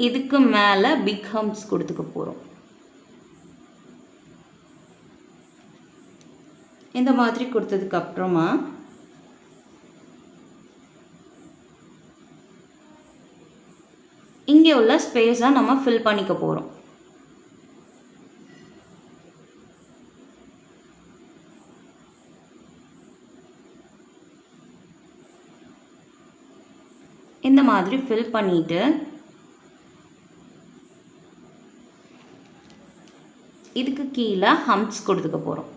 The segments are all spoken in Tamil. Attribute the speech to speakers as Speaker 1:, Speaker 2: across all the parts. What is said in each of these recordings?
Speaker 1: இதுக்கு மேலே பிக் ஹம்ப்ஸ் கொடுத்துக்க போகிறோம். இந்த மாதிரி கொடுத்ததுக்கு அப்புறமா இங்கே உள்ள ஸ்பேஸை நம்ம ஃபில் பண்ணிக்க போகிறோம். இந்த மாதிரி ஃபில் பண்ணிட்டு இதுக்கு கீழே ஹம்ப்ஸ் கொடுத்துக்க போகிறோம்.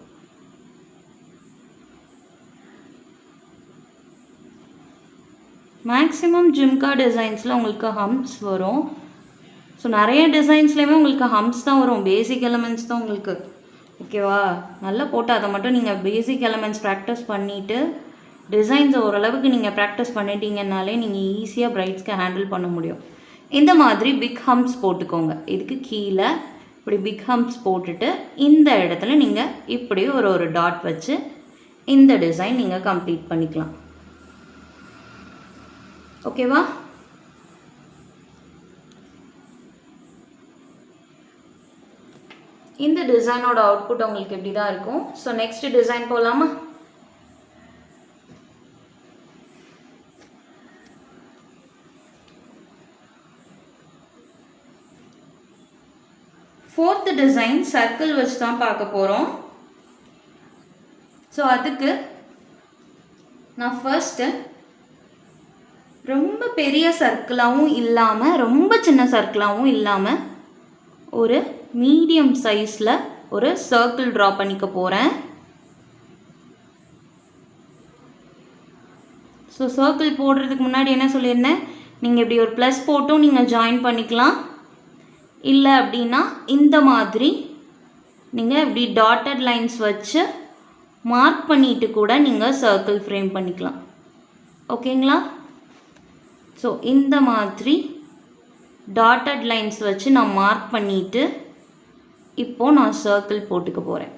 Speaker 1: மேக்ஸிமம் ஜிம்கா டிசைன்ஸில் உங்களுக்கு ஹம்ப்ஸ் வரும். ஸோ நிறைய டிசைன்ஸ்லேயுமே உங்களுக்கு ஹம்ப்ஸ் தான் வரும், பேசிக் எலமெண்ட்ஸ் தான் உங்களுக்கு. ஓகேவா? நல்லா போட்டு அதை மட்டும் நீங்கள் பேசிக் எலமெண்ட்ஸ் ப்ராக்டிஸ் பண்ணிவிட்டு டிசைன்ஸை ஓரளவுக்கு நீங்கள் ப்ராக்டிஸ் பண்ணிட்டீங்கன்னாலே நீங்கள் ஈஸியாக பிரைட்ஸ்க்கு ஹேண்டில் பண்ண முடியும். இந்த மாதிரி பிக் ஹம்ப்ஸ் போட்டுக்கோங்க. இதுக்கு கீழே இப்படி பிக் ஹம்ப்ஸ் போட்டுட்டு இந்த இடத்துல நீங்கள் இப்படி ஒரு டாட் வச்சு இந்த டிசைன் நீங்கள் கம்ப்ளீட் பண்ணிக்கலாம். ஓகேவா? இந்த டிசைனோட அவுட்புட் உங்களுக்கு எப்படி தான் இருக்கும். ஸோ நெக்ஸ்ட் டிசைன் போகலாமா? ஃபோர்த் டிசைன் சர்க்கிள் வச்சு தான் பார்க்க போகிறோம். ஸோ அதுக்கு நான் ஃபர்ஸ்ட்டு ரொம்ப பெரிய சர்க்கிளாகவும் இல்லாமல் ரொம்ப சின்ன சர்க்கிளாகவும் இல்லாமல் ஒரு மீடியம் சைஸில் ஒரு சர்க்கிள் ட்ரா பண்ணிக்க போகிறேன். ஸோ சர்க்கிள் போடுறதுக்கு முன்னாடி என்ன சொல்லியிருந்தேன், நீங்கள் இப்படி ஒரு ப்ளஸ் போட்டும் நீங்கள் ஜாயின் பண்ணிக்கலாம். இல்லை அப்படின்னா இந்த மாதிரி நீங்கள் இப்படி டாட்டட் லைன்ஸ் வச்சு மார்க் பண்ணிட்டு கூட நீங்கள் சர்க்கிள் ஃப்ரேம் பண்ணிக்கலாம். ஓகேங்களா? ஸோ இந்த மாதிரி டாட்டட் லைன்ஸ் வச்சு நான் மார்க் பண்ணிவிட்டு இப்போது நான் சர்க்கிள் போட்டுக்க போகிறேன்.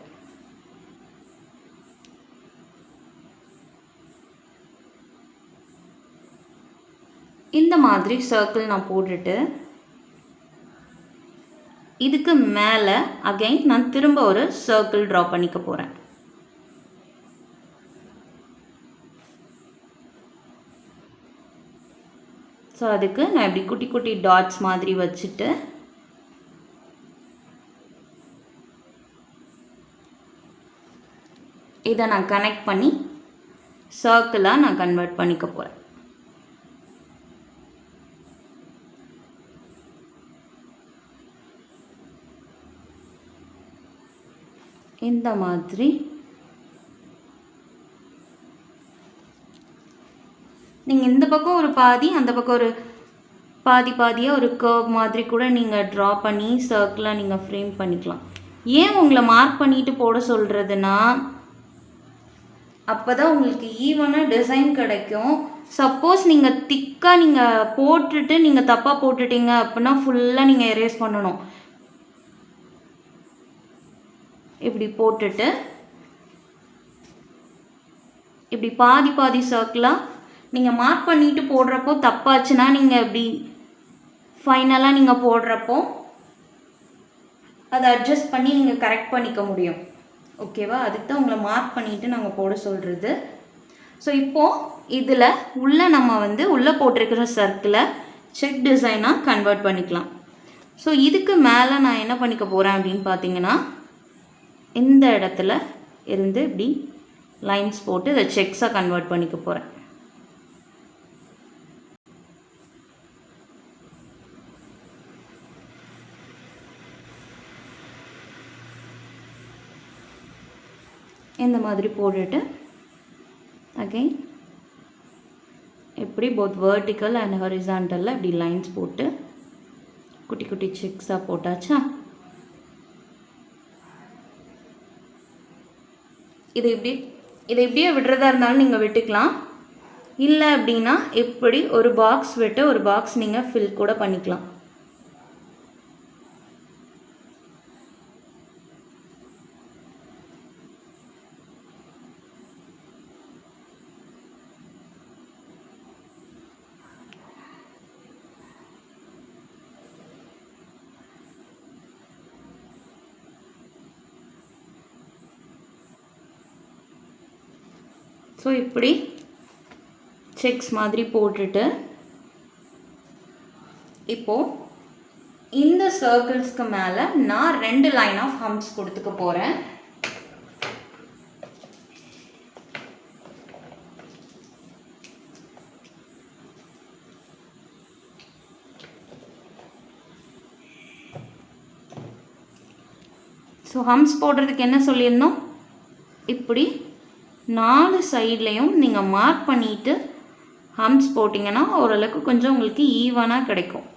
Speaker 1: இந்த மாதிரி சர்க்கிள் நான் போட்டுட்டு இதுக்கு மேலே அகைன் நான் திரும்ப ஒரு சர்க்கிள் ட்ரா பண்ணிக்க போகிறேன். ஸோ அதுக்கு நான் இப்படி குட்டி குட்டி டாட்ஸ் மாதிரி வச்சுட்டு இதை நான் கனெக்ட் பண்ணி சர்க்கிளாக நான் கன்வெர்ட் பண்ணிக்க போகிறேன். இந்த மாதிரி நீங்கள் இந்த பக்கம் ஒரு பாதி அந்த பக்கம் ஒரு பாதியாக ஒரு கர்வ் மாதிரி கூட நீங்கள் ட்ரா பண்ணி சர்க்கிளாக நீங்கள் ஃப்ரேம் பண்ணிக்கலாம். ஏன் உங்களை மார்க் பண்ணிட்டு போட சொல்கிறதுனா அப்போ தான் உங்களுக்கு ஈவனாக டிசைன் கிடைக்கும். சப்போஸ் நீங்கள் திக்காக நீங்கள் போட்டுட்டு நீங்கள் தப்பாக போட்டுட்டீங்க அப்படின்னா ஃபுல்லாக நீங்கள் எரேஸ் பண்ணணும். இப்படி போட்டுட்டு இப்படி பாதி சர்க்கிளாக நீங்கள் மார்க் பண்ணிட்டு போடுறப்போ தப்பாச்சுன்னா நீங்கள் இப்படி ஃபைனலாக நீங்கள் போடுறப்போ அதை அட்ஜஸ்ட் பண்ணி நீங்கள் கரெக்ட் பண்ணிக்க முடியும். ஓகேவா? அதுக்கு தான் உங்களை மார்க் பண்ணிவிட்டு நாங்கள் போட சொல்கிறது. ஸோ இப்போது இதில் உள்ளே நம்ம உள்ளே போட்டிருக்கிற சர்க்கிளை செக் டிசைனாக கன்வெர்ட் பண்ணிக்கலாம். ஸோ இதுக்கு மேலே நான் என்ன பண்ணிக்க போகிறேன் அப்படின்னு பார்த்தீங்கன்னா இந்த இடத்துல இருந்து இப்படி லைன்ஸ் போட்டு இதை செக்ஸாக கன்வெர்ட் பண்ணிக்க போகிறேன். இந்த மாதிரி போட்டுட்டு அகைன் இப்படி போத் வெர்டிக்கல் அண்ட் ஹாரிசான்டலில் இப்படி லைன்ஸ் போட்டு குட்டி குட்டி செக்ஸாக போட்டாச்சா? இதை இப்படியே விடுறதா இருந்தாலும் நீங்கள் விட்டுக்கலாம். இல்லை அப்படின்னா இப்படி ஒரு பாக்ஸ் விட்டு ஒரு பாக்ஸ் நீங்கள் ஃபில் கூட பண்ணிக்கலாம். ஸோ இப்படி செக்ஸ் மாதிரி போட்டுட்டு இப்போது இந்த சர்க்கிள்ஸ்க்கு மேலே நான் 2 லைன் ஆஃப் ஹம்ப்ஸ் கொடுத்துக்க போகிறேன். ஸோ ஹம்ப்ஸ் போடுறதுக்கு என்ன சொல்லியிருந்தோம், இப்படி 4 சைட்லேயும் நீங்கள் மார்க் பண்ணிவிட்டு ஹம்ப்ஸ் போட்டிங்கன்னா ஓரளவுக்கு கொஞ்சம் உங்களுக்கு ஈவனாக கிடைக்கும்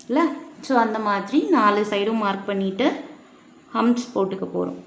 Speaker 1: இல்லை. ஸோ அந்த மாதிரி 4 சைடும் மார்க் பண்ணிவிட்டு ஹம்ப்ஸ் போட்டுக்க போகிறோம்.